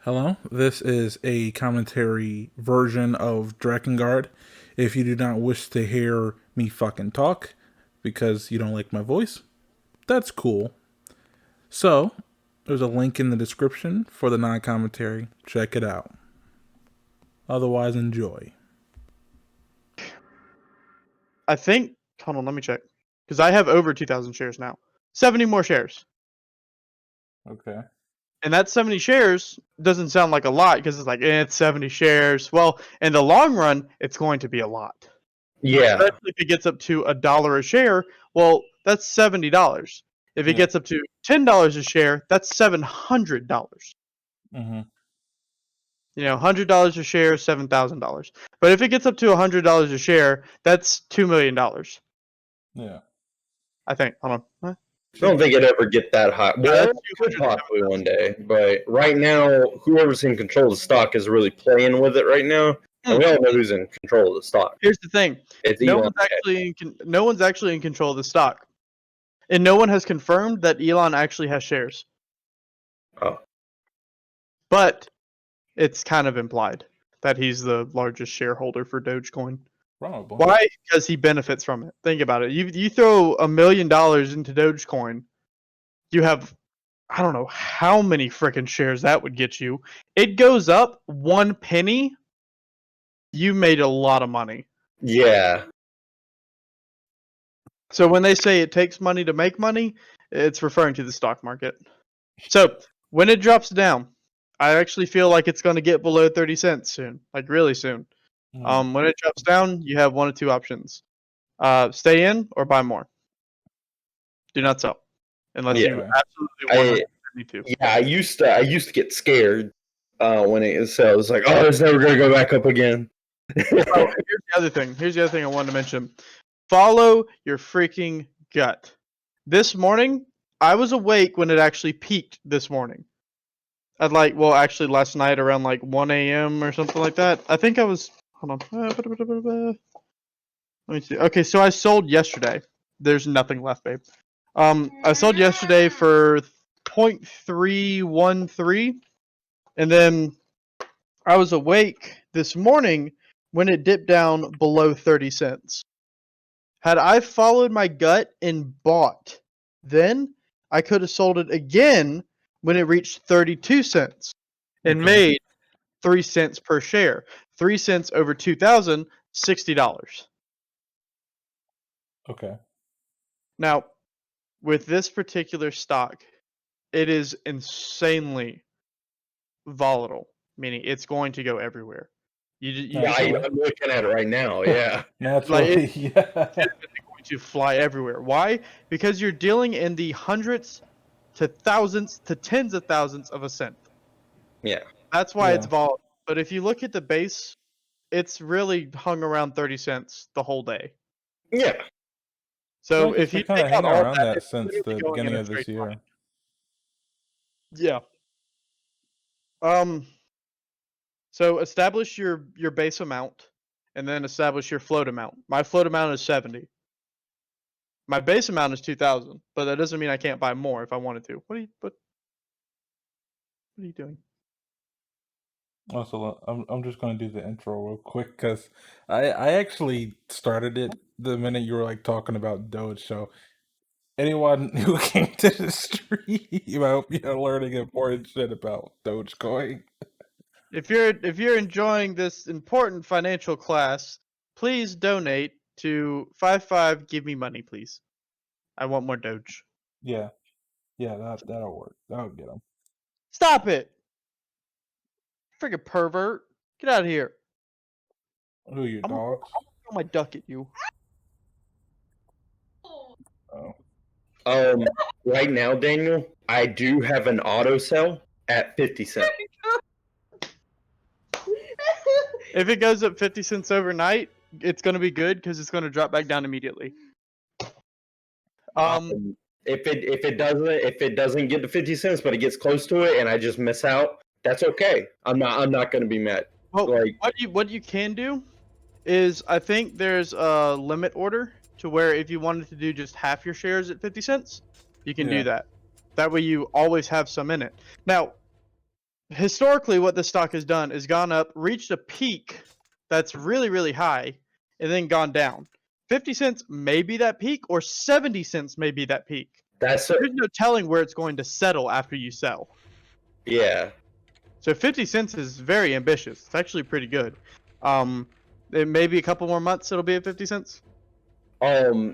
Hello, this is a commentary version of Drakengard. If you do not wish to hear me fucking talk because you don't like my voice, that's cool. So, there's a link in the description for the non commentary. Check it out. Otherwise, enjoy. I think. Hold on, let me check. Because I have over 2,000 shares now. 70 more shares. Okay. And that 70 shares doesn't sound like a lot because it's like, it's 70 shares. Well, in the long run, it's going to be a lot. Yeah. Especially if it gets up to $1 a share, well, that's $70. If it gets up to $10 a share, that's $700. Mm-hmm. You know, $100 a share, $7,000. But if it gets up to $100 a share, that's $2 million. Yeah. I think. Hold on. I don't think it'd ever get that high. Well, it could possibly one day, but right now, whoever's in control of the stock is really playing with it right now. And we all know who's in control of the stock. Here's the thing: It's no Elon. one's actually in control of the stock, and no one has confirmed that Elon actually has shares. Oh. But it's kind of implied that he's the largest shareholder for Dogecoin. Probably. Why? Because he benefits from it. Think about it. You throw $1 million into Dogecoin, you have, I don't know how many freaking shares that would get you. It goes up 1 penny. You made a lot of money. Yeah. So when they say it takes money to make money, it's referring to the stock market. So when it drops down, I actually feel like it's going to get below 30 cents soon, like really soon. When it drops down, you have one of two options: stay in or buy more. Do not sell unless you absolutely need to. Yeah, I used to get scared when it sells. Like, oh, it's never gonna go back up again. Here's the other thing. Here's the other thing I wanted to mention. Follow your freaking gut. This morning, I was awake when it actually peaked this morning. At actually last night around like 1 a.m. or something like that. I think I was, hold on. Let me see. Okay, so I sold yesterday. There's nothing left, babe. I sold yesterday for 0.313, and then I was awake this morning when it dipped down below 30 cents. Had I followed my gut and bought, then I could have sold it again when it reached 32 cents and made 3 cents per share. 3 cents over 2,000, $60. Okay. Now, with this particular stock, it is insanely volatile, meaning it's going to go everywhere. I'm looking at it right now. Yeah. Naturally, yeah. It's going to fly everywhere. Why? Because you're dealing in the hundreds to thousands to tens of thousands of a cent. Yeah. That's why it's volatile. But if you look at the base, it's really hung around 30 cents the whole day. Yeah. So if you kind of take out hanging all around that, that it's since literally the going beginning in a of this straight year. line. Yeah. So establish your base amount, and then establish your float amount. My float amount is 70. My base amount is 2,000, but that doesn't mean I can't buy more if I wanted to. What are you doing? Also, I'm just going to do the intro real quick because I actually started it the minute you were like talking about Doge. So anyone who came to the stream, I hope you're learning important shit about Dogecoin. If you're enjoying this important financial class, please donate to 55. Give me money, please. I want more Doge. Yeah, that'll work. That'll get them. Stop it! Friggin' pervert! Get out of here! Who are your dogs? I'm gonna throw my duck at you. Oh. Right now, Daniel, I do have an auto sell at 50 cents. If it goes up 50 cents overnight, it's gonna be good because it's gonna drop back down immediately. If it doesn't get to 50 cents, but it gets close to it, and I just miss out, that's okay. I'm not gonna be mad. Well, what you can do is, I think there's a limit order to where if you wanted to do just half your shares at 50 cents, you can do that. That way you always have some in it. Now, historically, what the stock has done is gone up, reached a peak that's really, really high, and then gone down. 50 cents may be that peak, or 70 cents may be that peak. That's There's no telling where it's going to settle after you sell. yeah. So 50 cents is very ambitious. It's actually pretty good. It maybe a couple more months it'll be at 50 cents.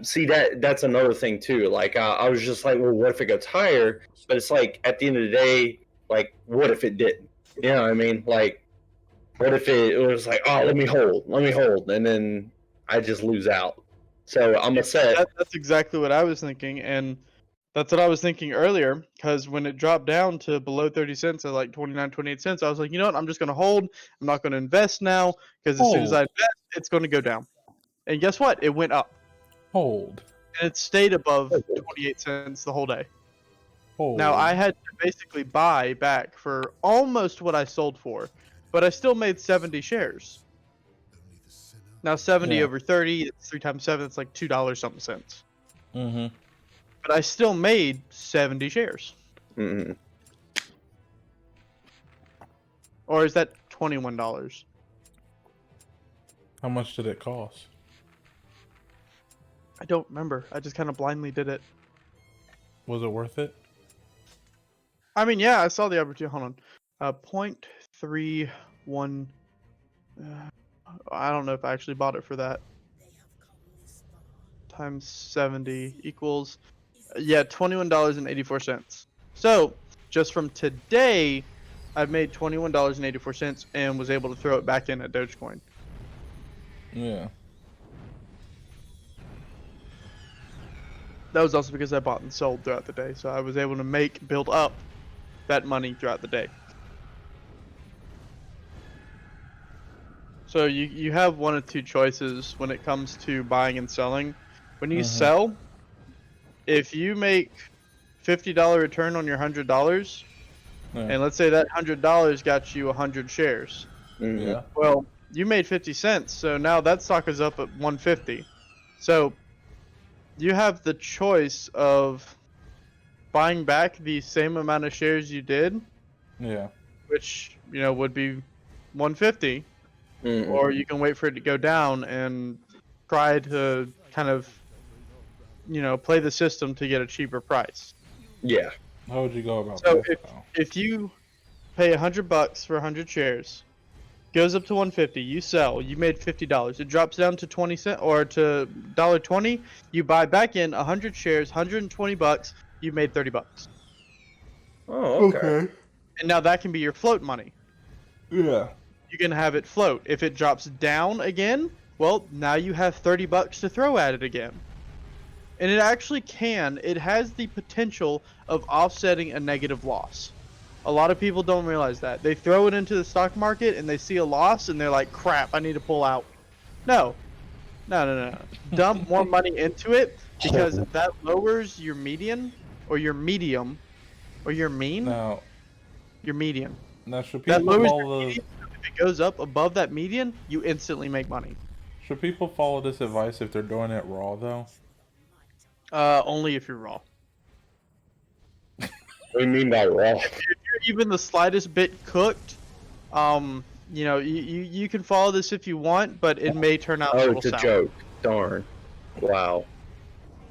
See that's another thing too. Like I was just like, well, what if it goes higher? But it's like at the end of the day, like, what if it didn't? You know what I mean? Like, what if it was like, oh, let me hold, and then I just lose out. So I'm a set. That's exactly what I was thinking, and that's what I was thinking earlier. Because when it dropped down to below 30 cents at like 29, 28 cents, I was like, you know what? I'm just gonna hold. I'm not gonna invest now because as soon as I invest, it's going to go down. And guess what? It went up. Hold. And it stayed above 28 cents the whole day. Hold. Now, I had to basically buy back for almost what I sold for, but I still made 70 shares. Now, 70 over 30, it's 3 times 7, it's like $2 something cents. Mm-hmm. But I still made 70 shares. Mm-hmm. Or is that $21? How much did it cost? I don't remember. I just kind of blindly did it. Was it worth it? I mean, yeah, I saw the opportunity. Hold on. 0.31. I don't know if I actually bought it for that. Times 70 equals, yeah, $21.84. So, just from today, I've made $21.84 and was able to throw it back in at Dogecoin. Yeah. That was also because I bought and sold throughout the day, so I was able to build up that money throughout the day. So you have one of two choices when it comes to buying and selling. When you sell, if you make $50 return on your $100, and let's say that $100 got you 100 shares. Yeah. Well, you made 50 cents, so now that stock is up at 150. So you have the choice of buying back the same amount of shares you did, which would be 150, or you can wait for it to go down and try to kind of play the system to get a cheaper price. Yeah. How would you go about so this? if you pay $100 for 100 shares, goes up to 150, you sell, you made $50, it drops down to 20 cents or to $1.20, you buy back in 100 shares, $120, you made $30. Oh, okay. And now that can be your float money. Yeah. You can have it float. If it drops down again, well, now you have $30 to throw at it again. And it actually it has the potential of offsetting a negative loss. A lot of people don't realize that. They throw it into the stock market and they see a loss and they're like, crap, I need to pull out. No. Dump more money into it because that lowers your median or your medium or your mean. Now, your median. Now, should That people lowers follow your median. If it goes up above that median, you instantly make money. Should people follow this advice if they're doing it raw, though? Only if you're raw. What do you mean by raw? If you're even the slightest bit cooked, you can follow this if you want, but it may turn out a little it's a sour. joke. Darn. Wow.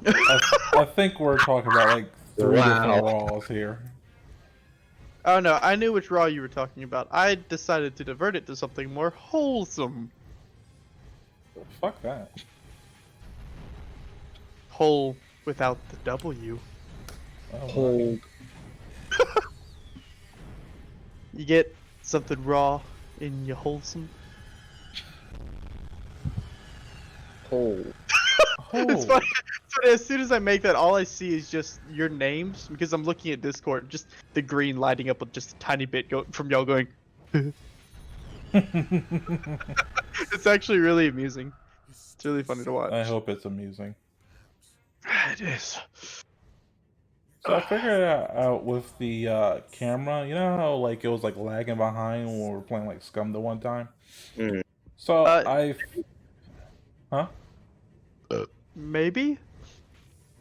I think we're talking about like 3 different raws here. Oh no, I knew which raw you were talking about. I decided to divert it to something more wholesome. Fuck that. Whole without the W. Hold. You get something raw in your wholesome. Hold. It's funny. As soon as I make that, all I see is just your names because I'm looking at Discord. Just the green lighting up with just a tiny bit from y'all going. It's actually really amusing. It's really funny to watch. I hope it's amusing. It is. So I figured it out with the camera. You know how like it was like lagging behind when we were playing like Scum the one time? So Maybe?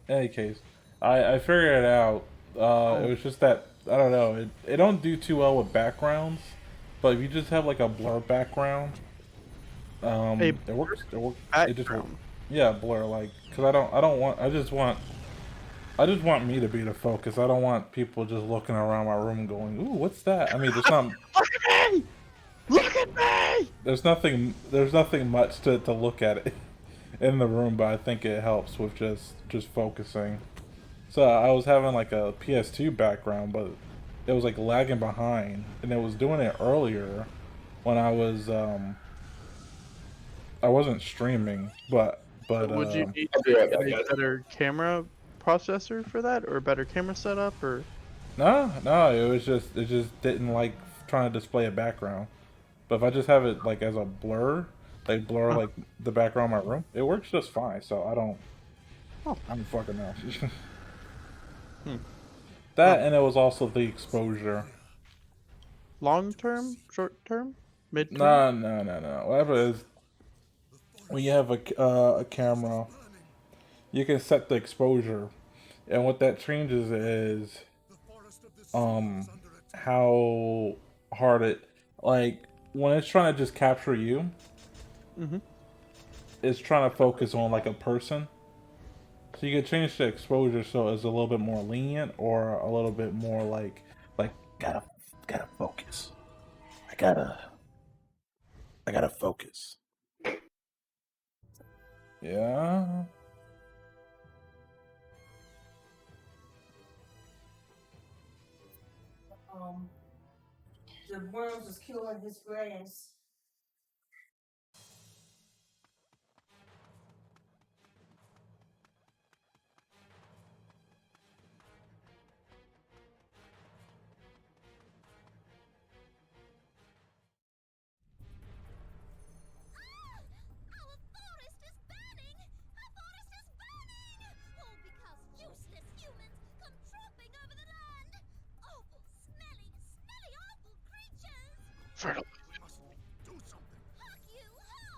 In any case, I figured it out. It was just that I don't know. It don't do too well with backgrounds, but if you just have like a blur background, A it works. It works. It just works. background. Yeah, blur. Like, cause I don't want. I just want me to be the focus. I don't want people just looking around my room going, "Ooh, what's that?" I mean, there's not. Look at me! Look at me! There's nothing. There's nothing much to look at it in the room, but I think it helps with just focusing. So I was having like a PS2 background, but it was like lagging behind, and it was doing it earlier when I wasn't streaming, but Would you need I'll be right back, a guys. better camera processor for that, or a better camera setup, or? no, it just didn't like trying to display a background. But if I just have it like as a blur, like blur like the background of my room, it works just fine. So I don't fucking know. That and it was also the exposure. Long term, short term, mid term? No. Whatever it is, when you have a camera, you can set the exposure, and what that changes is how hard it like when it's trying to just capture you, Mm-hmm. it's trying to focus on like a person. So you can change the exposure so it's a little bit more lenient or a little bit more like gotta focus. I gotta focus. Yeah. The worms was killing his grass.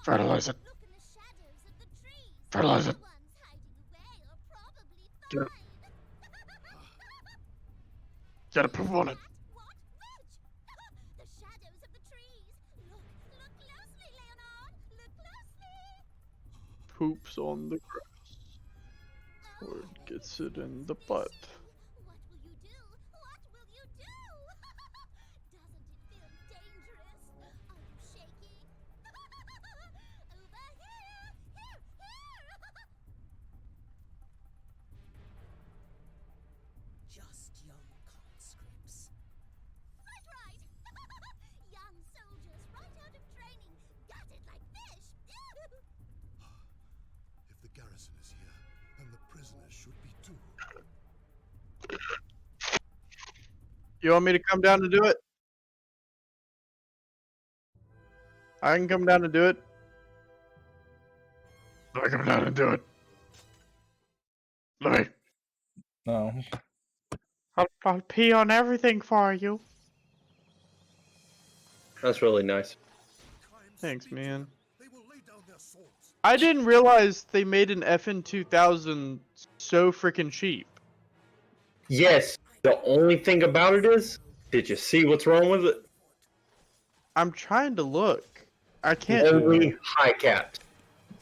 Fertilize it. Fertilize it. Get it. Get a proof on it. Poops on the grass. Or gets it in the butt. Just young conscripts. Young soldiers right out of training, gutted like fish. If the garrison is here, then the prisoners should be too. You want me to come down to do it? I can come down and do it. Let me come down and do it. Let me. No. I'll pee on everything for you. That's really nice. Thanks, man. They will lay down their swords. I didn't realize they made an FN 2000 so freaking cheap. Yes, the only thing about it is, did you see what's wrong with it? I'm trying to look. I can't. Only high capped.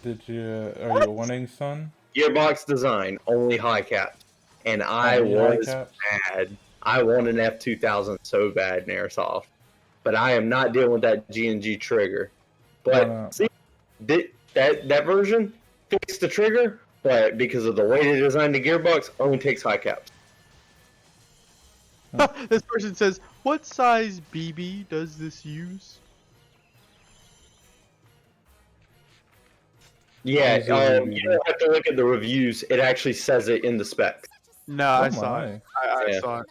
Are you winning, son? Gearbox design, only high capped. And I Only high was caps? mad. I want an F2000 so bad in Airsoft. But I am not dealing with that G&G trigger. But No. see, that version fixed the trigger, but because of the way they designed the gearbox, only takes high caps. This person says, "What size BB does this use?" Yeah, Those are you don't have to look at the reviews. It actually says it in the specs. No, I Oh saw my. it. I Yeah. saw it.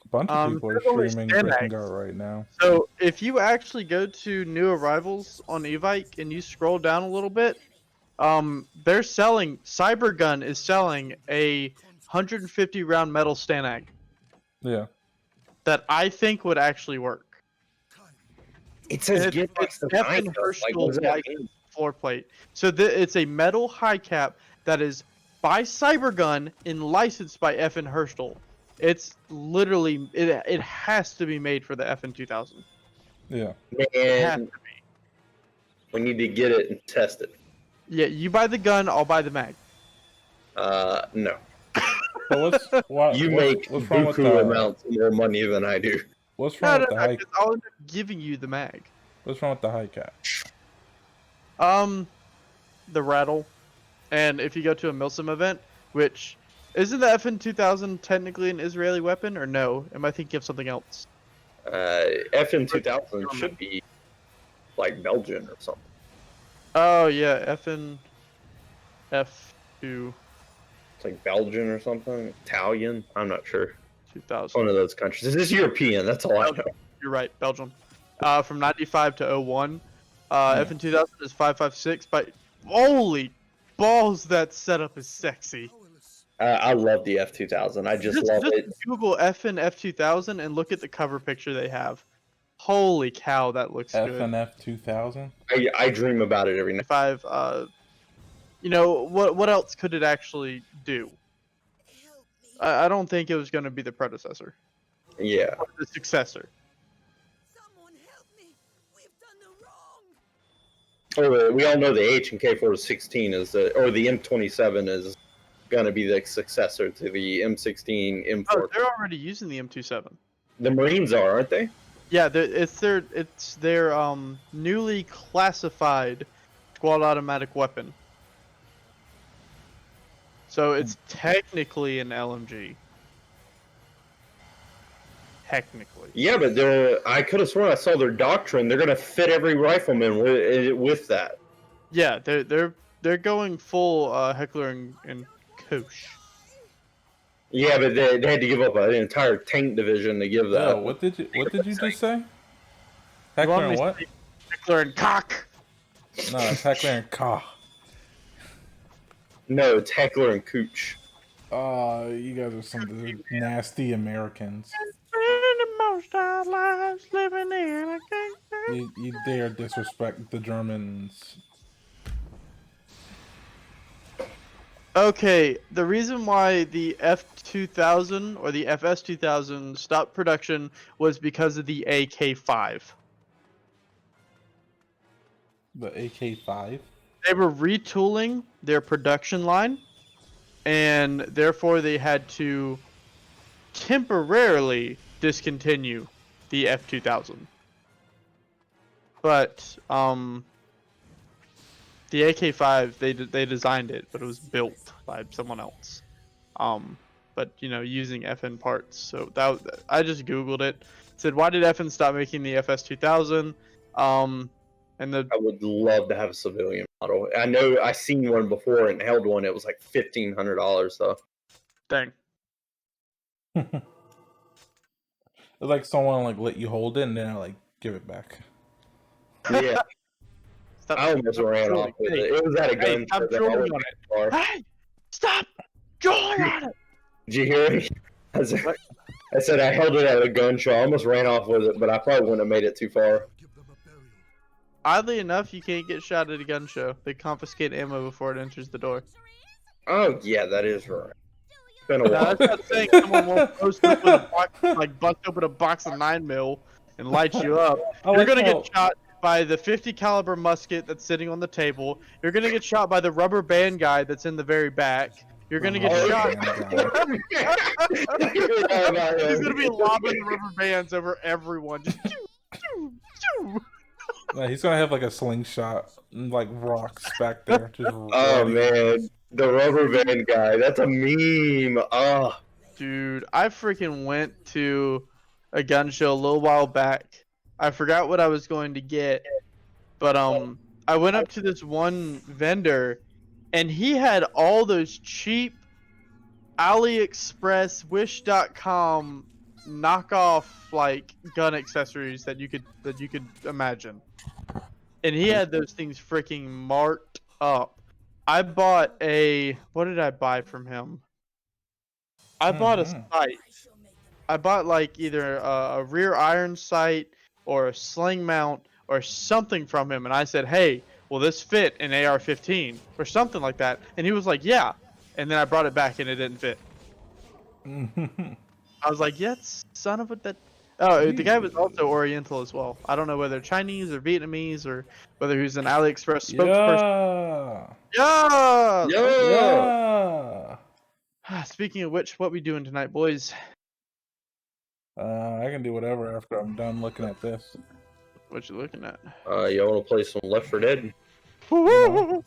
A bunch of people are there's only streaming Stand Drakengard right now. So if you actually go to new arrivals on Evike and you scroll down a little bit, they're selling Cybergun is selling a 150 round metal Stanag Yeah. that I think would actually work. It says It's gearbox F design. and though. Like, Herschel what does that light mean? floor plate. So it's a metal high cap that is by Cybergun and licensed by F and Herschel. It's literally it has to be made for the FN 2000. Yeah. Man, we need to get it and test it. Yeah, you buy the gun, I'll buy the mag. No. So You make what's wrong with buku the amounts more money than I do. what's wrong with the high 'Cause I'll end up giving you the mag. what's wrong with the high cap? The rattle, and if you go to a Milsim event, which isn't the FN 2000 technically an Israeli weapon, or no? Am I thinking of something else? FN 2000 should be like Belgian or something. Oh yeah, FN F2 It's like Belgian or something. Italian. I'm not sure. 2000. One of those countries. This is European. That's all I know. You're right, Belgium. From 95 to 01. FN 2000 is 556, but holy balls, that setup is sexy. I love the F2000. I just love it. Google FN F2000 and look at the cover picture they have. Holy cow, that looks good. FNF 2000? I dream about it every night. You know, what else could it actually do? I don't think it was going to be the predecessor. Yeah. Or the successor. Someone help me. We've done the wrong. Oh, we all know the H and K416 is or the M27 is going to be the successor to the M16, M4. Oh, they're already using the M27. The Marines are, aren't they? Yeah, it's their newly classified squad automatic weapon. So it's technically an LMG. Technically. Yeah, but I could have sworn I saw their doctrine. They're going to fit every rifleman with that. Yeah, they're going full Heckler and Koch. Yeah, but they had to give up an entire tank division to give that. Oh, what did you just say? You Heckler want me and to what? say Heckler and Koch. No, it's Heckler and Ka. No, it's Heckler and Cooch. You guys are some nasty Americans. You dare disrespect the Germans. Okay, the reason why the F2000 or the FS2000 stopped production was because of the AK-5. The AK-5? They were retooling their production line, and therefore they had to temporarily discontinue the F2000. But the AK-5 they designed it, but it was built by someone else. But you know, using FN parts. So I just googled it. Said, why did FN stop making the FS2000? And I would love to have a civilian model. I know I seen one before and held one. It was like $1,500 though. dang. It's like someone like let you hold it and then I like give it back. Yeah, Stop, I almost ran drooling. off with Hey, it. It was at a hey, gun stop show that I drooling went on too far. Hey, stop drooling on it. Did you hear me? I said I held it at a gun show. I almost ran off with it, but I probably wouldn't have made it too far. Give them a burial. Oddly enough, you can't get shot at a gun show. They confiscate ammo before it enters the door. Oh yeah, that is right. It's been a Now, while. that's not saying someone won't post up with a box, like bust open a box of 9mm and light you up. You're like gonna how- get shot by the 50 caliber musket that's sitting on the table. You're gonna get shot by the rubber band guy that's in the very back. You're gonna get Oh, shot. Yeah, He's gonna be lobbing the rubber bands over everyone. Just choo, choo, choo. Like, he's gonna have like a slingshot and like rocks back there. Just Oh ready. man, the rubber band guy. That's a meme. Oh, Dude, I freaking went to a gun show a little while back. I forgot what I was going to get, but I went up to this one vendor, and he had all those cheap AliExpress, Wish.com knockoff like gun accessories that you could imagine, and he had those things freaking marked up. I bought what did I buy from him? I bought a sight. I bought like either a rear iron sight or a sling mount or something from him, and I said, hey, will this fit an AR-15 or something like that? And he was like, yeah. And then I brought it back and it didn't fit. I was like, yes, son of a that. Oh, the guy was also Oriental as well. I don't know whether Chinese or Vietnamese or whether he was an AliExpress spokesperson. Yeah. Yeah. Yeah. Yeah. Speaking of which, what we doing tonight, boys? I can do whatever after I'm done looking at this. What you looking at? Y'all want to play some Left 4 Dead? know.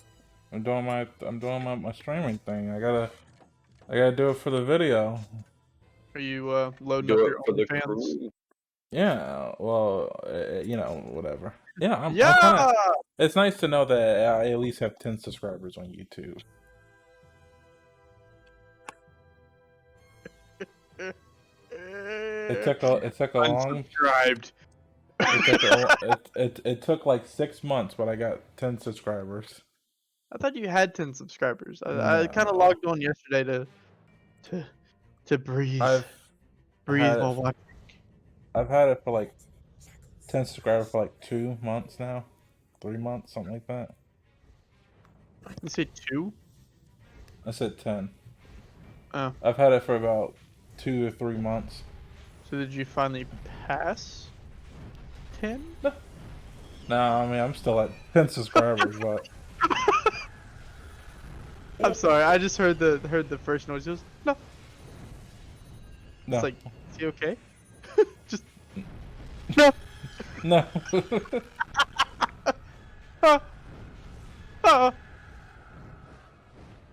I'm doing my streaming thing. I gotta do it for the video. Are you loading Do up it your for the OnlyFans? crew. Yeah, well, whatever. Yeah, I'm Yeah. kind of. It's nice to know that I at least have 10 subscribers on YouTube. It took a long. Unsubscribed. It took like 6 months, but I got 10 subscribers. I thought you had 10 subscribers. I No. kind of logged on yesterday to breathe. I've Breathe had while it, watching. I've had it for like 10 subscribers for like 2 months now, 3 months, something like that. You say 2? I said 10. Oh. I've had it for about 2 or 3 months. So did you finally pass 10? No, I mean I'm still at 10 subscribers, but I'm sorry. I just heard the first noise. It was no. no, It's like, is he okay? Just no. no.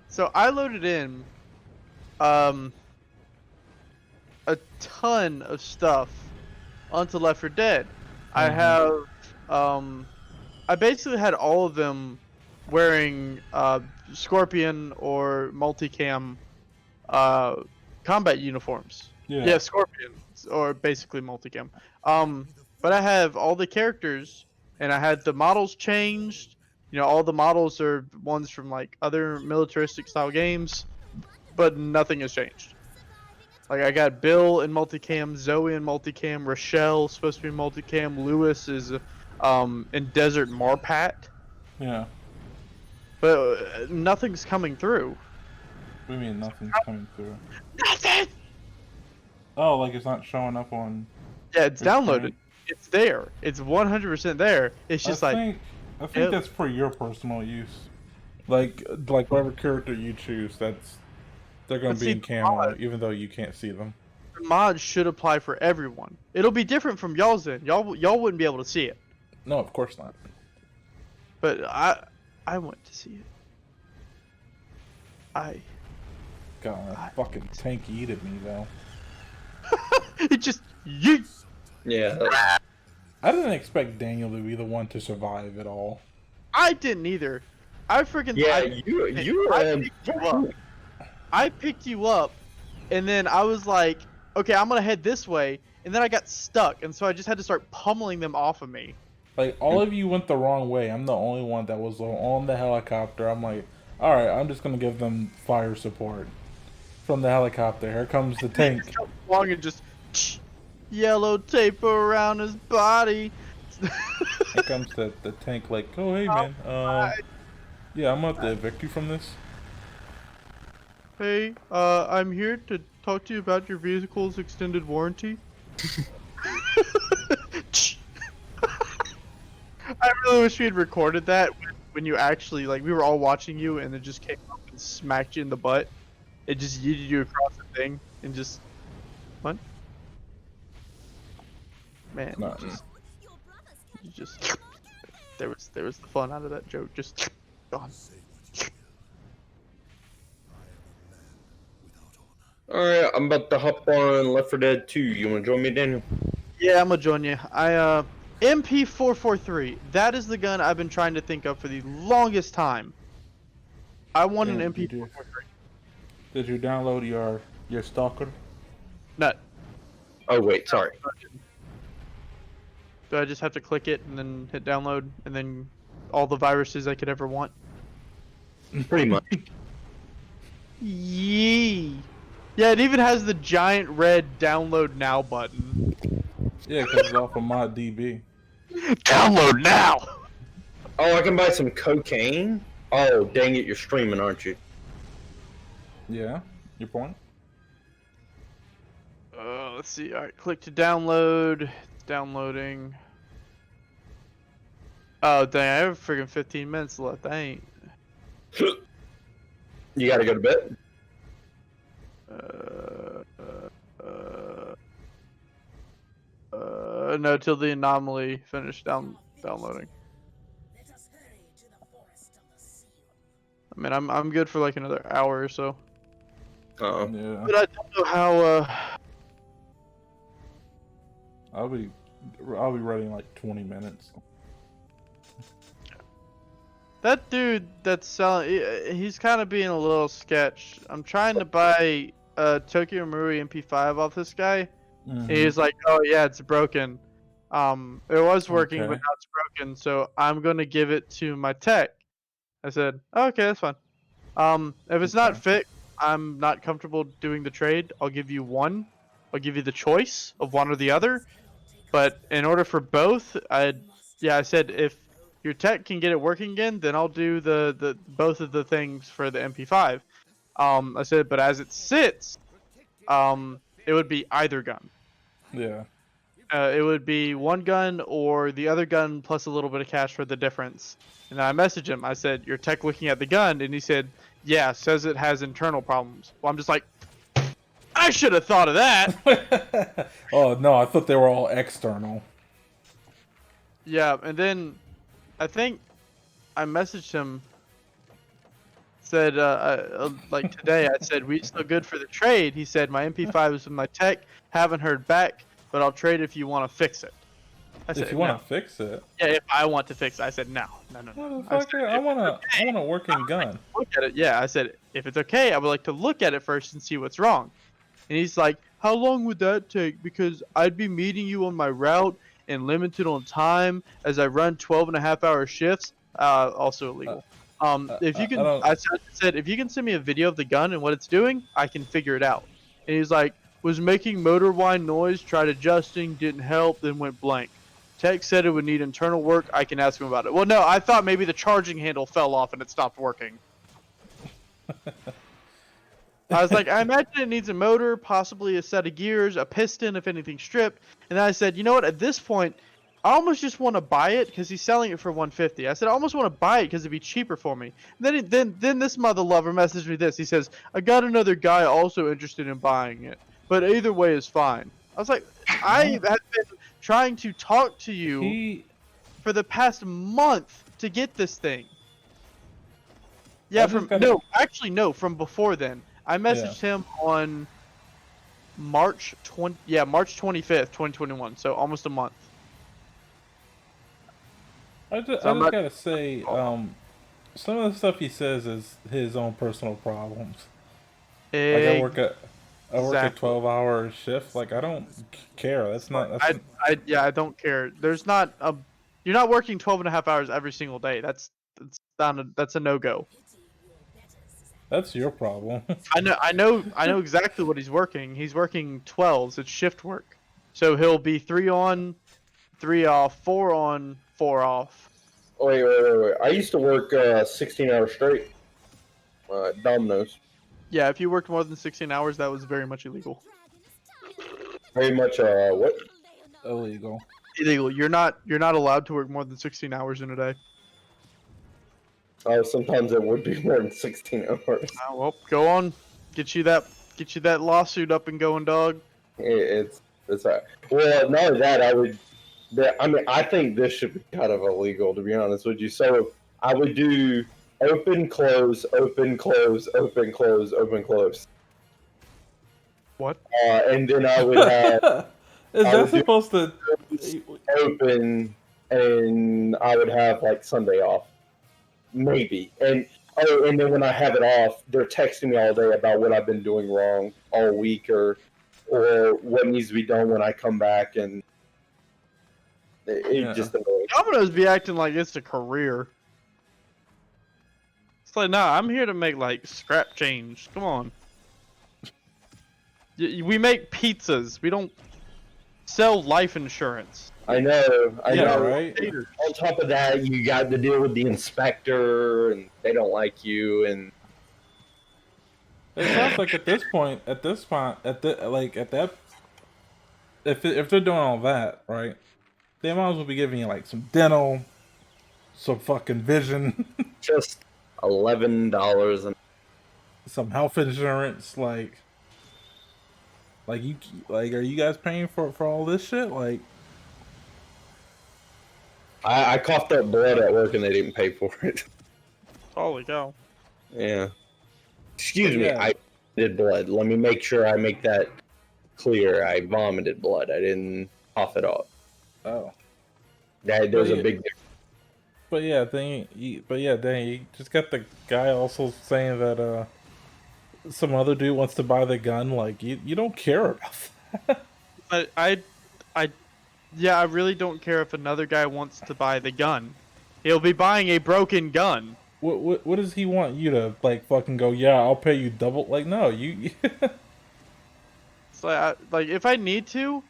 So I loaded in a ton of stuff onto Left 4 Dead. I have I basically had all of them wearing Scorpion or multicam combat uniforms. Yeah, Scorpion or basically multicam. But I have all the characters and I had the models changed. You know, all the models are ones from like other militaristic style games, but nothing has changed. Like I got Bill in multicam, Zoe in multicam, Rochelle supposed to be multicam, Lewis is in Desert Marpat, Yeah. but nothing's coming through. What do you mean nothing's coming through? Nothing. Oh, like it's not showing up on. Yeah, it's Your downloaded. screen? It's there. It's 100% there. It's just I think Yep. that's for your personal use. Like whatever character you choose, they're gonna But be see, in the camo, mod- even though you can't see them. the mod should apply for everyone. It'll be different from y'all's end. Y'all wouldn't be able to see it. No, of course not. But I want to see it. God, that fucking tank yeeted me though. It just yeet. Yeah. I didn't expect Daniel to be the one to survive at all. I didn't either. I freaking Yeah, I picked you up, and then I was like, okay, I'm gonna head this way, and then I got stuck, and so I just had to start pummeling them off of me. Like all of you went the wrong way. I'm the only one that was on the helicopter. I'm like, all right, I'm just gonna give them fire support from the helicopter. Here comes the tank. Just come along and just yellow tape around his body. Here comes the tank. Like, oh hey man, yeah, I'm gonna have to evict you from this. Hey, I'm here to talk to you about your vehicle's extended warranty. I really wish we had recorded that when you actually, like, we were all watching you and it just came up and smacked you in the butt. It just yeeted you across the thing and just, what? Man, No. you just, there was the fun out of that joke, just gone. Alright, I'm about to hop on Left 4 Dead 2. You wanna join me, Daniel? Yeah, I'm gonna join you. MP443. That is the gun I've been trying to think of for the longest time. I want an Damn, MP443. Did you download your stalker? Nut. Oh wait, sorry. Do I just have to click it and then hit download and then all the viruses I could ever want? Pretty much. Yee. Yeah, it even has the giant red download now button. Yeah, because it's off of ModDB. Download now! Oh, I can buy some cocaine? Oh, dang it, you're streaming, aren't you? Yeah, your point? Let's see. All right, click to download. It's downloading. Oh dang! I have freaking 15 minutes left. I ain't. You gotta go to bed. No, till the anomaly finished downloading. I mean, I'm good for like another hour or so. Uh-oh. Yeah. But I don't know how. I'll be ready in like 20 minutes. That dude that's selling, he's kind of being a little sketch. I'm trying to buy Tokyo Marui MP5 off this guy. And he's like, "Oh yeah, it's broken. It was working, but Okay. now it's broken. So I'm gonna give it to my tech." I said, oh, "Okay, that's fine. If it's not Okay. fixed, I'm not comfortable doing the trade. I'll give you one. I'll give you the choice of one or the other. But in order for both, I said if your tech can get it working again, then I'll do the both of the things for the MP5. I said, but as it sits, it would be either gun. Yeah. It would be one gun or the other gun plus a little bit of cash for the difference." And then I messaged him. I said, "Your tech looking at the gun?" And he said, "Yeah, says it has internal problems." Well, I'm just like, I should have thought of that. Oh no, I thought they were all external. Yeah, and then I think I messaged him. Said like today, I said, "We still good for the trade?" He said, "My MP5 is with my tech. Haven't heard back, but I'll trade if you want to fix it." I said, If you "No." want to fix it, Yeah, if I want to fix it. I said, "No. I said, motherfucker, I want a working gun. look at it." Yeah, I said, "If it's okay, I would like to look at it first and see what's wrong." And he's like, "How long would that take? Because I'd be meeting you on my route and limited on time as I run 12.5-hour shifts." Also illegal. If you I can, don't. I said, if you can send me a video of the gun and what it's doing, I can figure it out. And he's like, "Was making motor whine noise, tried adjusting, didn't help, then went blank. Tech said it would need internal work. I can ask him about it." Well, no, I thought maybe the charging handle fell off and it stopped working. I was like, I imagine it needs a motor, possibly a set of gears, a piston if anything's stripped. And then I said, you know what? At this point, I almost just want to buy it because he's selling it for 150. I said, I almost want to buy it because it'd be cheaper for me. And then this mother lover messaged me this. He says, "I got another guy also interested in buying it, but either way is fine." I was like, I have been trying to talk to you He. for the past month to get this thing. Yeah, I just from gotta- no, from before then. I messaged him on March 25th, 2021. So almost a month. I just I'm not- gotta say, some of the stuff he says is his own personal problems. Like I work a Exactly. 12-hour shift. Like I don't care. That's not. That's, I don't care. There's not a. You're not working 12.5 hours every single day. That's a no-go. that's your problem. I know exactly what he's working. He's working 12s. It's shift work. So he'll be 3 on, 3 off, 4 on, 4 off. Wait. I used to work 16 hours straight. Domino's. Yeah, if you worked more than 16 hours, that was very much illegal. Very much, what? Illegal. Illegal. You're not allowed to work more than 16 hours in a day. Sometimes it would be more than 16 hours. Well, go on. Get you that lawsuit up and going, dog. It's well, not only that, I think this should be kind of illegal, to be honest with you. So I would do open, close, open, close, open, close, open, close. What? And then I would have Is I that would do- supposed to? open, and I would have like Sunday off, maybe. And then when I have it off, they're texting me all day about what I've been doing wrong all week, or what needs to be done when I come back, and it just annoys. Domino's be acting like it's a career. It's like, nah, I'm here to make like scrap change. Come on. We make pizzas. We don't sell life insurance. I know. Right? On top of that, you got to deal with the inspector, and they don't like you, and It sounds like at that if they're doing all that, right? They might as well be giving you like some dental, some fucking vision, Just $11 and some health insurance. You like, are you guys paying for all this shit? Like, I coughed up blood at work and they didn't pay for it. Holy cow. Yeah. Excuse me, yeah. I did blood. Let me make sure I make that clear. I vomited blood. I didn't cough it up. Oh. There's a big difference. But yeah, then you just got the guy also saying that some other dude wants to buy the gun. Like, you don't care about that. But I really don't care if another guy wants to buy the gun. He'll be buying a broken gun. What does he want you to like fucking go? Yeah, I'll pay you double. Like, no, you. It's like if I need to,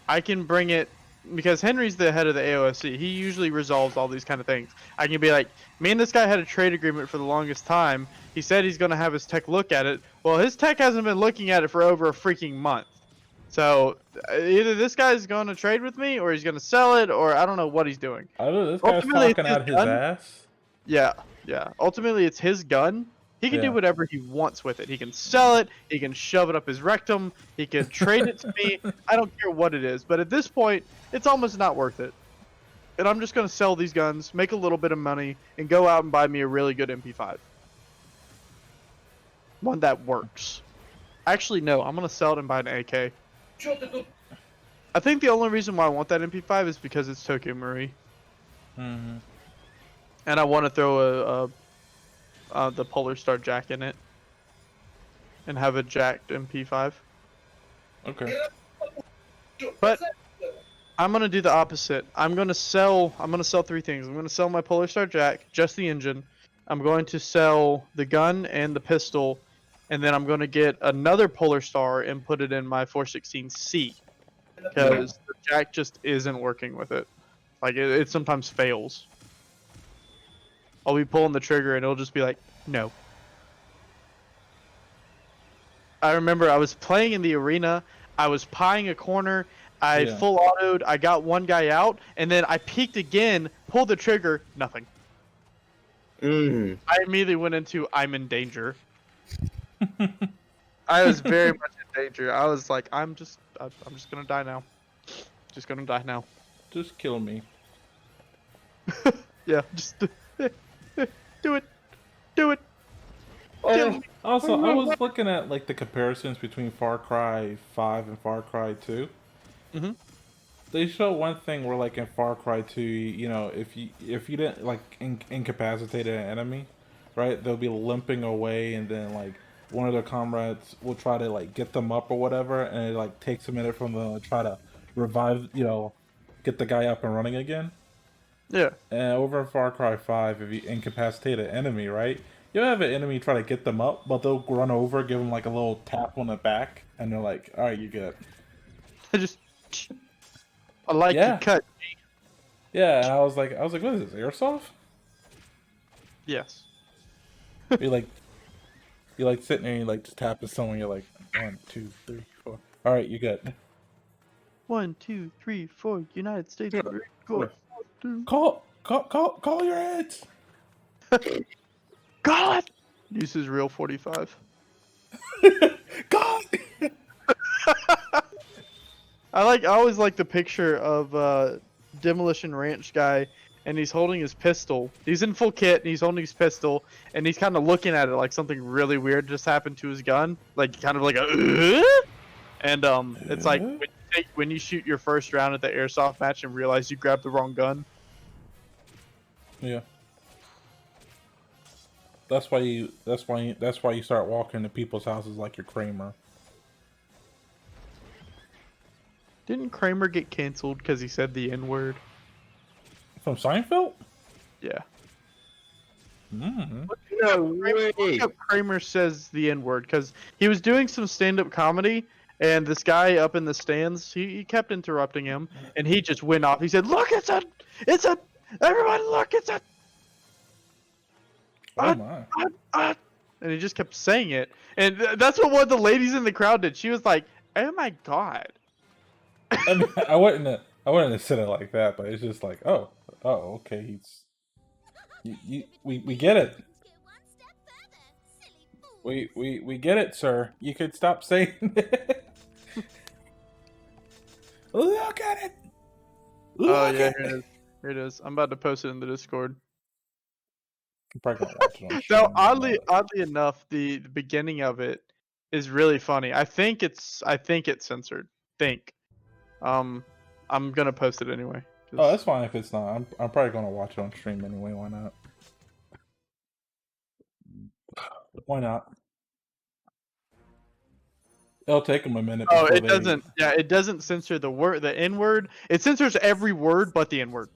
I can bring it because Henry's the head of the AOSC. He usually resolves all these kind of things. I can be like, me and this guy had a trade agreement for the longest time. He said he's gonna have his tech look at it. Well, his tech hasn't been looking at it for over a freaking month. So either this guy's going to trade with me, or he's going to sell it, or I don't know what he's doing. I don't know, this guy's Ultimately, talking it's his out his gun. ass. Yeah. Ultimately, it's his gun. He can do Yeah. whatever he wants with it. He can sell it. He can shove it up his rectum. He can trade it to me. I don't care what it is. But at this point, it's almost not worth it. And I'm just going to sell these guns, make a little bit of money, and go out and buy me a really good MP5. One that works. Actually, no. I'm going to sell it and buy an AK. I think the only reason why I want that MP5 is because it's Tokyo Marie. Mm-hmm. And I want to throw the Polar Star Jack in it. And have a jacked MP5. Okay. But I'm gonna do the opposite. I'm gonna sell three things. I'm gonna sell my Polar Star Jack, just the engine. I'm going to sell the gun and the pistol, and then I'm gonna get another Polar Star and put it in my 416C. Because the Jack just isn't working with it. Like it sometimes fails. I'll be pulling the trigger and it'll just be like, no. I remember I was playing in the arena, I was pieing a corner, I full autoed, I got one guy out, and then I peeked again, pulled the trigger, nothing. I immediately went into I'm in danger. I was very much in danger. I was like, I'm just gonna die now. Just gonna die now. Just kill me. Yeah, just do it. Do it. Kill me. Also, I was looking at like the comparisons between Far Cry 5 and Far Cry 2. Mhm. They show one thing where, like in Far Cry 2, you know, if you didn't like incapacitate an enemy, right, they'll be limping away, and then like one of their comrades will try to like get them up or whatever, and it like takes a minute for them to try to revive, you know, get the guy up and running again. Yeah. And over in Far Cry 5, if you incapacitate an enemy, right, you'll have an enemy try to get them up, but they'll run over, give them like a little tap on the back, and they're like, "All right, you good." I like your cut. Yeah, and I was like, what is this, airsoft? Yes. you like sitting there, and you like just tapping someone. You're like, 1, 2, 3, 4. All right, you good. 1, 2, 3, 4. United States Marine Corps. Call your heads. God. Uses real 45. God. I always like the picture of Demolition Ranch guy, and he's holding his pistol. He's in full kit, and he's holding his pistol, and he's kind of looking at it like something really weird just happened to his gun, like kind of like a. And it's like when you shoot your first round at the airsoft match and realize you grabbed the wrong gun. Yeah. That's why you start walking to people's houses like you're Kramer. Didn't Kramer get canceled because he said the N-word? From Seinfeld? Yeah. Mm-hmm. No way. Look up Kramer says the N-word because he was doing some stand-up comedy, and this guy up in the stands, he kept interrupting him, and he just went off. He said, "Look, it's a, everybody look, it's a." Oh my. And he just kept saying it, and that's what one of the ladies in the crowd did. She was like, Oh my god. I mean, I wouldn't have said it like that, but it's just like, oh, okay, we get it. Go one step further, silly fool. We get it, sir. You could stop saying it. Look at it. Look Oh yeah, at here it it. is. Here it is. I'm about to post it in the Discord. I'm probably gonna watch it on So stream. oddly enough, the beginning of it is really funny. I think it's censored. Think. I'm gonna post it anyway. Oh, that's fine if it's not. I'm probably gonna watch it on stream anyway. Why not? Why not? It'll take them a minute Oh, before it doesn't. Yeah, it doesn't censor the N word. It censors every word but the N word.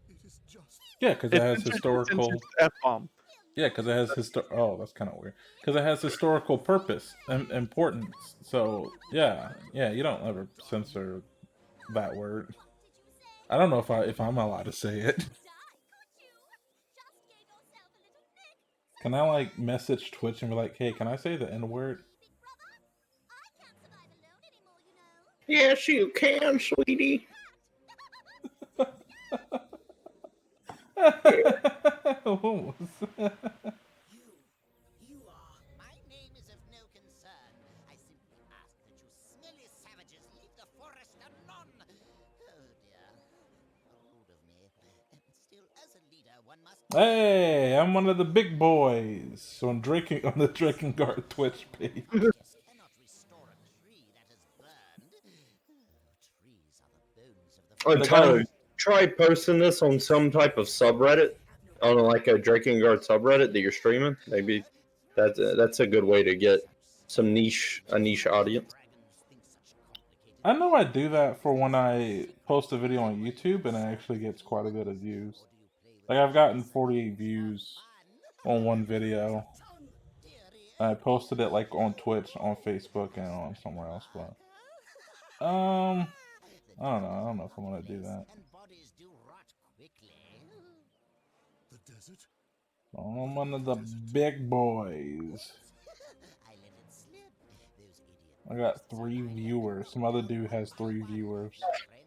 It is just Yeah, because it has historical. F bomb. Yeah, because it has Oh, that's kind of weird. Because it has historical purpose and importance. So yeah, you don't ever censor that word. I don't know if I'm allowed to say it. Die, could you? Just gave yourself a little nick. Can I like message Twitch and be like, hey, can I say the N word? Big brother, I can't survive alone anymore, you know. Yes, you can, sweetie. You are. My name is of no concern. I simply ask that you smelly savages leave the forest anon. Oh dear. Rude of me. Still, as a leader, one must. Hey, I'm one of the big boys on the Drakengard Twitch page. Cannot restore a tree that has burned. Trees are the bones of the Oh, The Tyler, guy- try posting this on some type of subreddit, on like a Drakengard subreddit that you're streaming. Maybe that's a good way to get a niche audience. I know I do that for when I post a video on YouTube and it actually gets quite a bit of views. Like I've gotten 48 views on one video. I posted it like on Twitch, on Facebook, and on somewhere else, but I don't know. I don't know if I'm gonna do that. And bodies do rot quickly. the desert. I'm one of the big boys. I let it slip. Those idiots. I got 3 viewers. Some other dude has 3 viewers.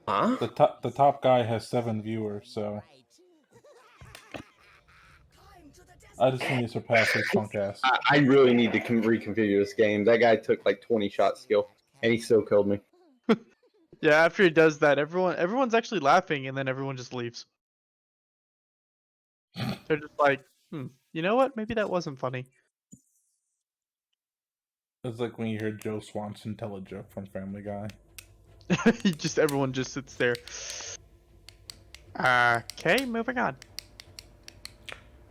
Huh? The top guy has 7 viewers, so I just need to surpass his punk ass. I really need to reconfigure this game. That guy took like 20 shot skill, and he still killed me. Yeah, after he does that, everyone's actually laughing, and then everyone just leaves. They're just like, you know what? Maybe that wasn't funny. It's like when you hear Joe Swanson tell a joke from Family Guy. Everyone just sits there. Okay, moving on.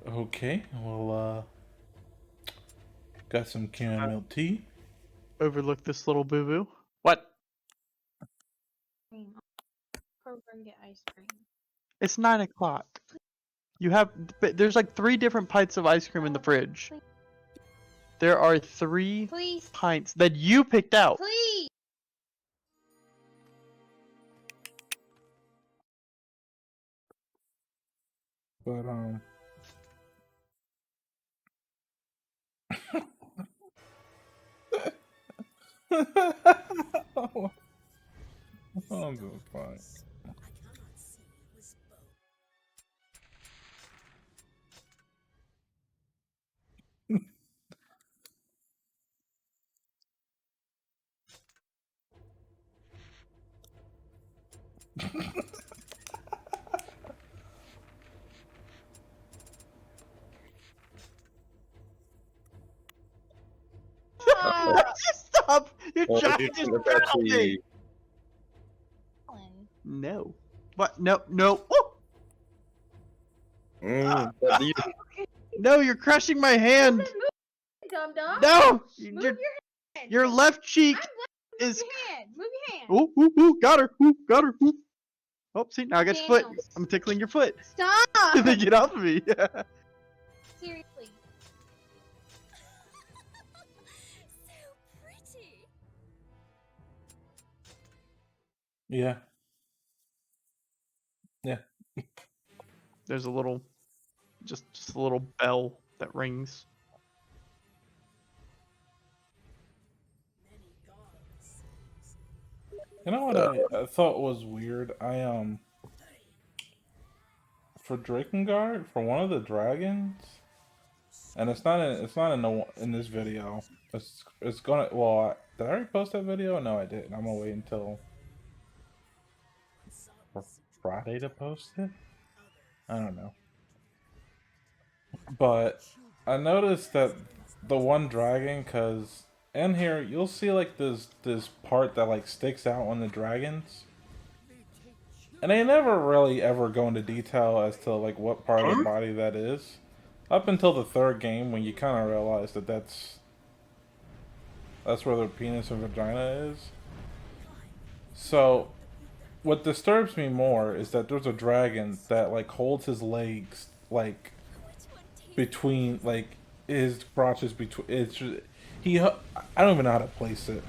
Okay, well, got some chamomile tea. Overlook this little boo boo. What? Program get ice cream. It's 9 o'clock. There's like 3 different pints of ice cream in the fridge. There are 3 Please, pints that you picked out. please. But, I'm doing fine. I cannot see his bow. Stop! You're Well, trying you to think just that's drown me. No. What? No. No. Oh! but you- No, you're crushing my hand. Dum dum. No. Move Your, your hand. your left cheek Move is. your hand. Move your hand. Ooh, ooh, ooh, got her. Ooh, got her. Ooh. Oh, see, now I got your foot. Daniel. I'm tickling your foot. Stop. They get off of me. Seriously. So pretty. Yeah. Yeah. There's a little, just a little bell that rings. Many gods You know what I thought was weird? For Drakengard, for one of the dragons, and it's not in this video. It's gonna. Well, did I already post that video? No, I didn't. I'm gonna wait until Friday to post it. I don't know. But I noticed that the one dragon, cause in here you'll see like this part that like sticks out on the dragons. And they never really ever go into detail as to like what part of the body that is. Up until the third game when you kind of realize that that's where the penis and vagina is. So, what disturbs me more is that there's a dragon that like holds his legs like between like his crotches between. It's just, I don't even know how to place it.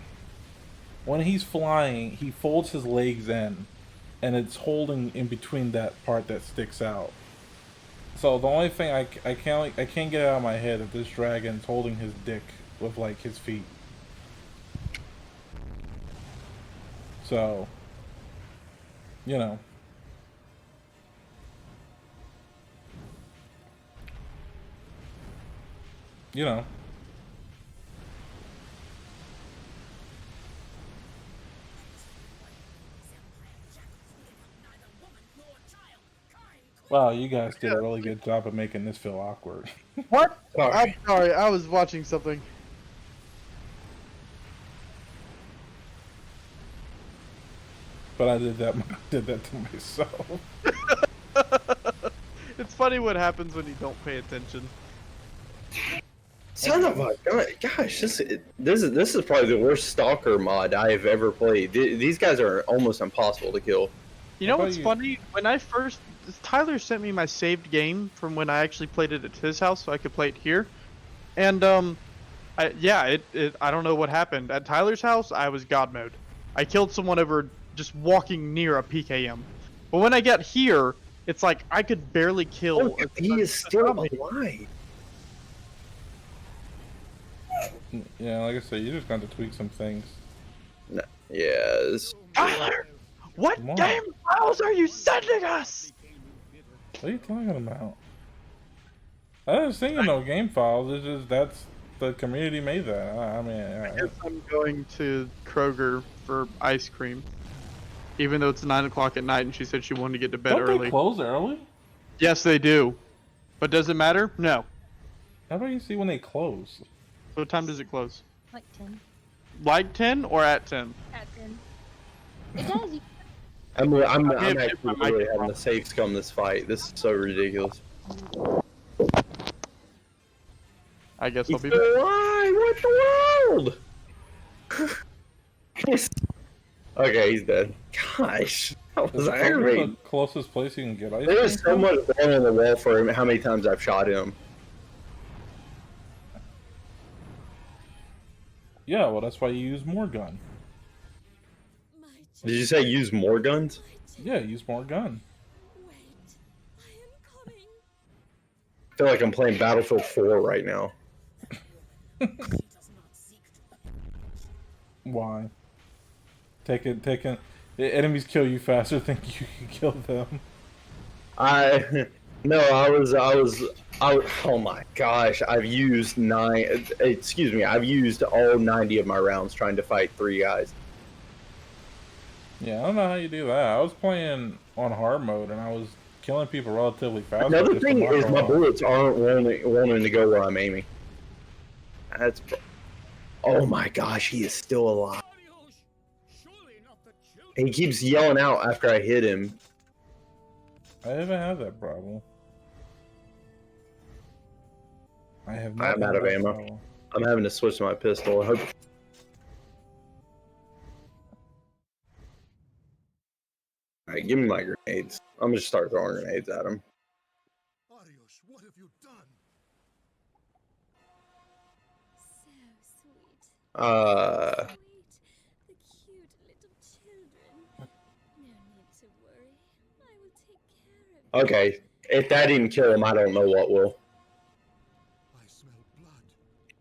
When he's flying, he folds his legs in, and it's holding in between that part that sticks out. So the only thing I can't get it out of my head that this dragon's holding his dick with like his feet. So, you know. You know. Wow, you guys did a really good job of making this feel awkward. What? Sorry. I'm sorry, I was watching something. But I did that to myself. It's funny what happens when you don't pay attention. Son of a gun! Gosh, this is probably the worst stalker mod I have ever played. These guys are almost impossible to kill. You know How what's about funny? When I first, Tyler sent me my saved game from when I actually played it at his house, so I could play it here. And I don't know what happened at Tyler's house. I was God mode. I killed someone over just walking near a PKM. But when I got here, it's like I could barely kill. Oh, he is still alive. Yeah, like I said, you just got to tweak some things. No, yeah. Tyler, what Come on. game files are you sending us? What are you talking about? I didn't send you no game files. It's just that's the community made that. I mean, I guess I'm going to Kroger for ice cream. Even though it's 9 o'clock at night and she said she wanted to get to bed don't early. they close early? Yes, they do. But does it matter? No. How about you see when they close? What time does it close? Like 10. Like 10 or at 10? At 10. It does. You I'm if actually I really might- having to safe scum this fight. This is so ridiculous. I guess I'll He's be still back. alive! What the world? Okay, he's dead. Gosh, that was Is Kroger aggravating. the closest place you can get ice There is cream so from? much blood on the wall for him. How many times I've shot him? Yeah, well, that's why you use more gun. My Did you say use more guns? Yeah, use more gun. wait. I am coming. I feel like I'm playing Battlefield 4 right now. Why? Taking the enemies kill you faster than you can kill them. I was. Oh my gosh! I've used I've used all 90 of my rounds trying to fight 3 guys. Yeah, I don't know how you do that. I was playing on hard mode and I was killing people relatively fast. Another just to thing knock is them my off. bullets aren't wanting to go where I'm aiming. That's. Oh my gosh! He is still alive. He keeps yelling out after I hit him. I haven't had that problem. I have not I'm out had of that ammo. problem. I'm having to switch to my pistol. I hope. Alright, give me my grenades. I'm gonna start throwing grenades at him. Arios, what have you done? So sweet. Uh, Sweet. The cute little children. No need to worry. I will take care of you. okay. If that didn't kill him, I don't know what will. I smell blood.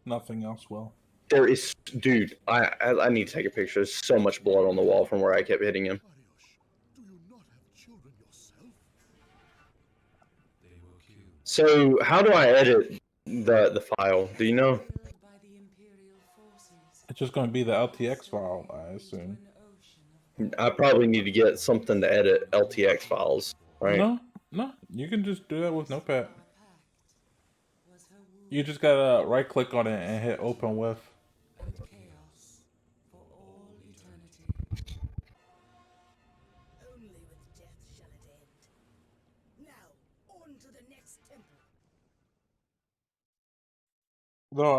Nothing else will. There is, dude. I need to take a picture. There's so much blood on the wall from where I kept hitting him. Ariosh, do you not have children yourself? So how do I edit the file? Do you know? It's just going to be the LTX file, I assume. I probably need to get something to edit LTX files, right? No, you can just do that with Notepad. You just gotta right click on it and hit open with. Only with death shall it end. Now, on to the next temple. Though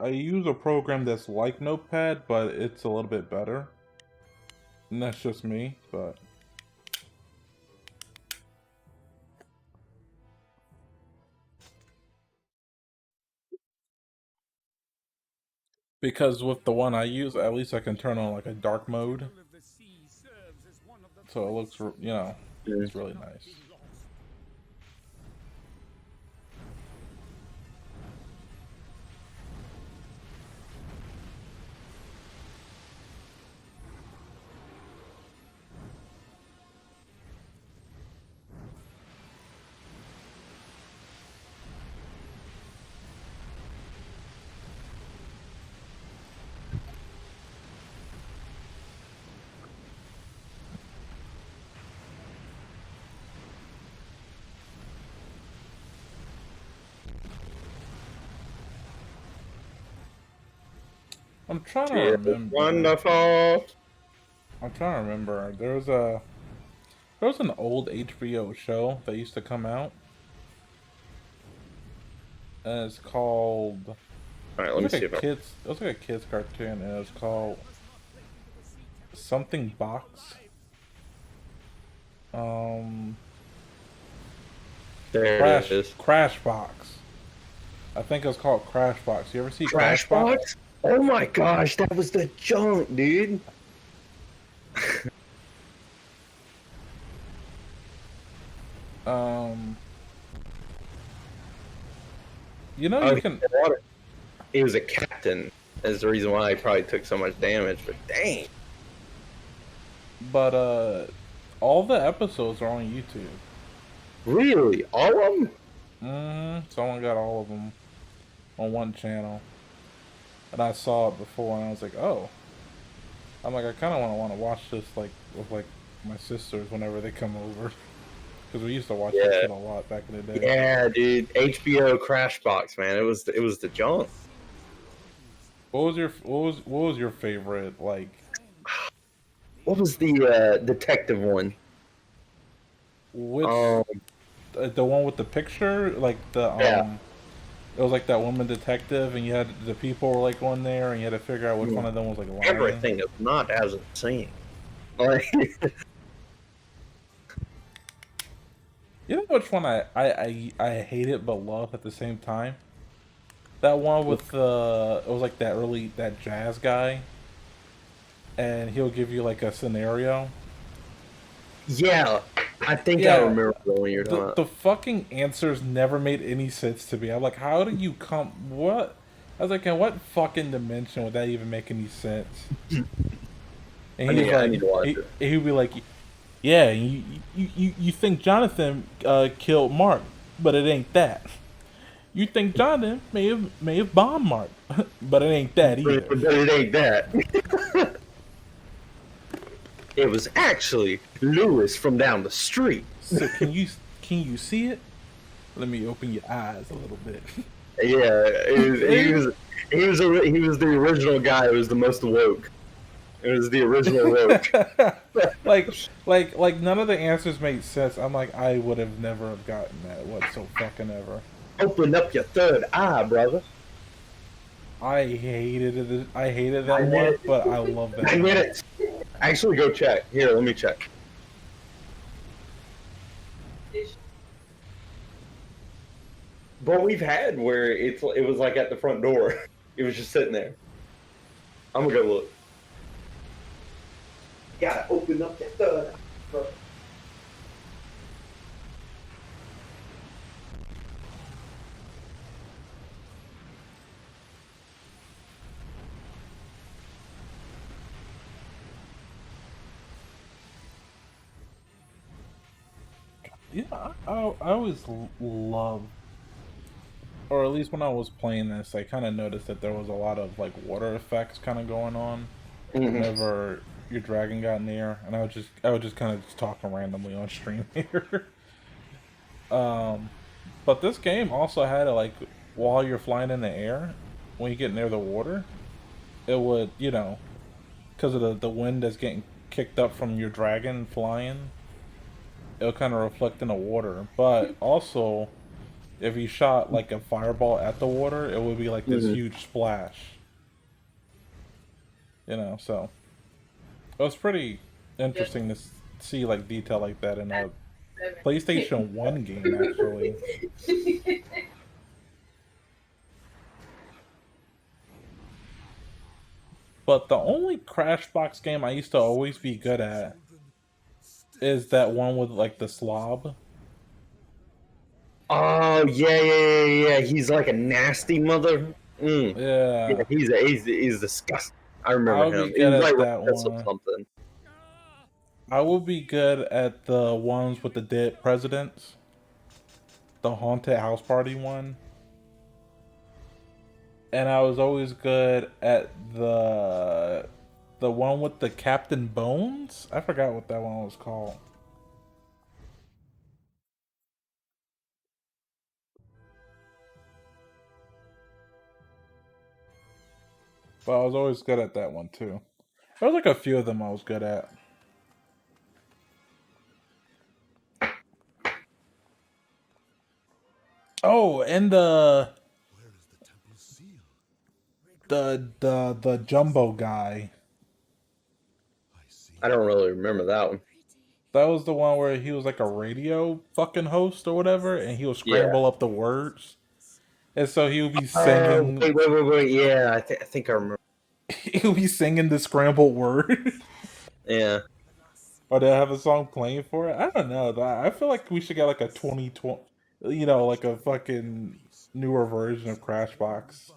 I use a program that's like Notepad, but it's a little bit better. And that's just me, but because with the one I use, at least I can turn on like a dark mode, so it looks, you know, it's really nice. I'm trying to remember. Wonderful. I'm trying to remember. There was an old HBO show that used to come out, and it's called. All right, let me see if I. It was like a kids cartoon, and it was called something Box. There it is. Crash Box. I think it was called Crash Box. You ever see Crash Box? Oh my gosh, that was the junk, dude. You know, you can. He was a captain. Is the reason why he probably took so much damage. But dang. But all the episodes are on YouTube. Really, all of them? Someone got all of them on one channel, and I saw it before, and I was like, oh. I'm like, I kind of want to watch this like with like my sisters whenever they come over, because we used to watch that shit a lot back in the day. Yeah, dude. HBO Crash Box, man. It was the junk. What was your favorite, like? What was the detective one? Which the one with the picture, like the it was like that woman detective, and you had the people were like on there, and you had to figure out which one of them was like lying. Everything is not as it seems. Like, you know which one I hate it but love at the same time? That one with it was like that jazz guy, and he'll give you like a scenario. Yeah, I think I remember the one you're talking about. The fucking answers never made any sense to me. I'm like, how do you come? What? I was like, in what fucking dimension would that even make any sense? And he'd be like, yeah, you think Jonathan killed Mark, but it ain't that. You think Jonathan may have bombed Mark, but it ain't that either. But it ain't that. It was actually Lewis from down the street. So can you see it? Let me open your eyes a little bit. Yeah, he was the original guy who was the most woke. It was the original woke. like none of the answers made sense. I'm like, I would have never have gotten that whatsoever. Open up your third eye, brother. I hated it. I hated that one, but I love that. I get it. Actually, go check. Here, let me check. But we've had where it was like at the front door. It was just sitting there. I'm gonna go look. Gotta open up your third eye, bro. Yeah, I always love, or at least when I was playing this, I kind of noticed that there was a lot of like water effects kind of going on whenever your dragon got near, and I would just kind of just talking randomly on stream here. But this game also had it like while you're flying in the air, when you get near the water, it would because of the wind that's getting kicked up from your dragon flying, it'll kind of reflect in the water. But also, if you shot like a fireball at the water, it would be like this huge splash. So it was pretty interesting to see like detail like that in a PlayStation 1 game, actually. But the only Crashbox game I used to always be good at is that one with like the slob. Oh yeah. He's like a nasty mother. Yeah, Yeah, he's disgusting. I I remember would be him. good He's like at that repulsive one. something. I would be good at the ones with the dead presidents. The haunted house party one. And I was always good at the one with the Captain Bones. I forgot what that one was called. But I was always good at that one too. There was like a few of them I was good at. Oh, and Where is the temple seal? the jumbo guy. I see. I don't really remember that one. That was the one where he was like a radio fucking host or whatever, and he would Yeah. scramble up the words. And so he would be Oh, singing. wait. Yeah, I think I remember. He would be singing the scrambled word. Yeah. Or they have a song playing for it. I don't know. I feel like we should get like a 2020, like a fucking newer version of Crashbox.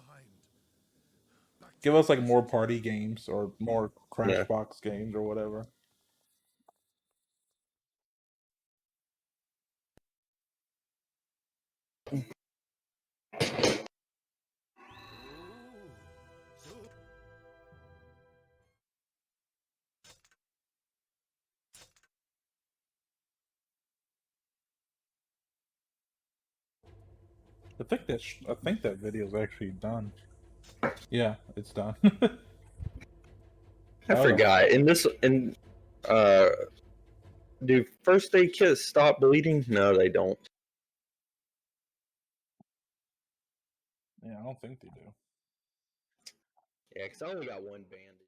Give us like more party games or more Yeah. Crashbox games or whatever. I think that video is actually done. Yeah, it's done. I Oh, forgot. Uh, do first aid kits stop bleeding? No, they don't. yeah, I don't think they do. Yeah, because I only got one bandage.